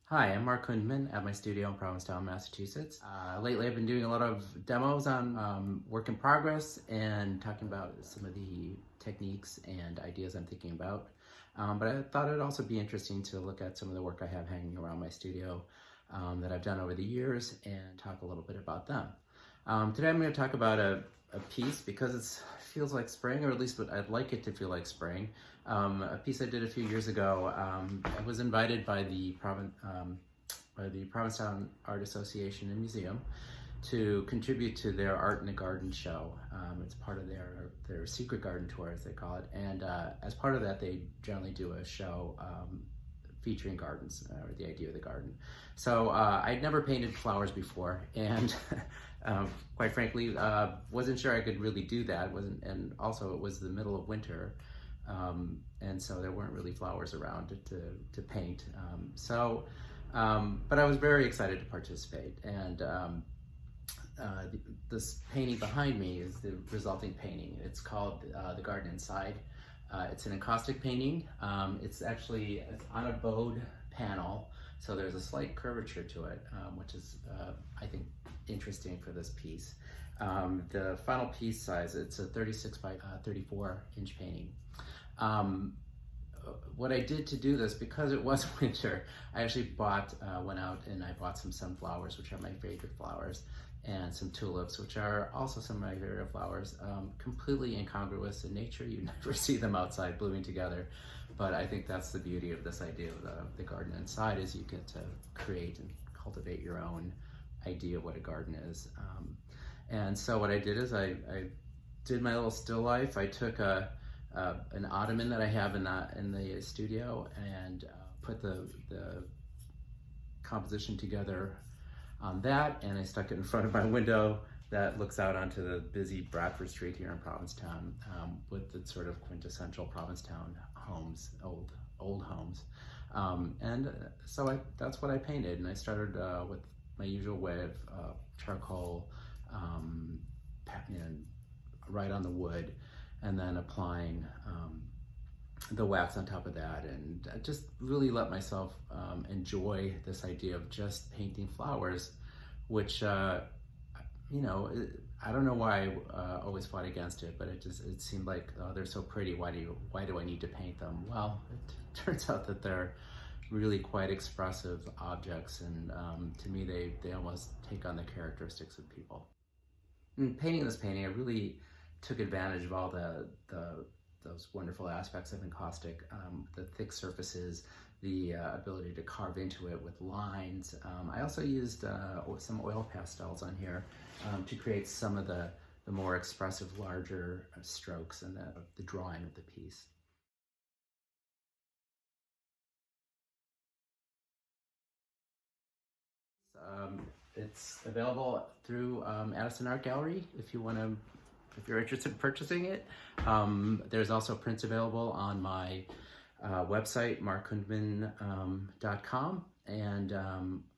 Hi, I'm Marc Kundmann at my studio in Provincetown, Massachusetts. Lately I've been doing a lot of demos on work in progress and talking about some of the techniques and ideas I'm thinking about. But I thought it'd also be interesting to look at some of the work I have hanging around my studio that I've done over the years and talk a little bit about them. Today I'm going to talk about a piece because it feels like spring, or at least what I'd like it to feel like spring. A piece I did a few years ago. I was invited by the Provincetown Art Association and Museum to contribute to their Art in the Garden show. It's part of their secret garden tour, as they call it, and as part of that they generally do a show featuring gardens, or the idea of the garden. So I'd never painted flowers before, and quite frankly, wasn't sure I could really do that. And also it was the middle of winter, and so there weren't really flowers around to paint. But I was very excited to participate, and this painting behind me is the resulting painting. It's called The Garden Inside. It's an encaustic painting. It's on a bowed panel, so there's a slight curvature to it, which is, I think, interesting for this piece. The final piece size, it's a 36 by 34 inch painting. What I did to do this, because it was winter, I actually went out and I bought some sunflowers, which are my favorite flowers, and some tulips, which are also some of my favorite flowers. Completely incongruous in nature. You never see them outside blooming together, but I think that's the beauty of this idea of the garden inside, is you get to create and cultivate your own idea of what a garden is. And so what I did is I did my little still life. I took an ottoman that I have in the studio and put the composition together on that, and I stuck it in front of my window that looks out onto the busy Bradford Street here in Provincetown, with the sort of quintessential Provincetown homes, old homes. So that's what I painted, and I started with my usual way of charcoal, right on the wood, and then applying the wax on top of that, and I just really let myself enjoy this idea of just painting flowers, which I don't know why I always fought against it, but it seemed like, oh, they're so pretty, why do I need to paint them? Well, it turns out that they're really quite expressive objects, and to me they almost take on the characteristics of people. In painting this painting, I really took advantage of all those wonderful aspects of encaustic, the thick surfaces, the ability to carve into it with lines. I also used some oil pastels on here to create some of the more expressive, larger strokes and the drawing of the piece. It's available through Addison Art Gallery if you're interested in purchasing it. There's also prints available on my website, marckundmann.com, and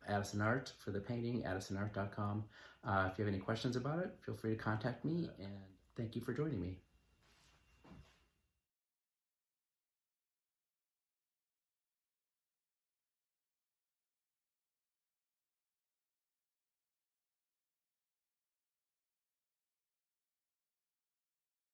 Addison Art for the painting, addisonart.com. If you have any questions about it, feel free to contact me, and thank you for joining me.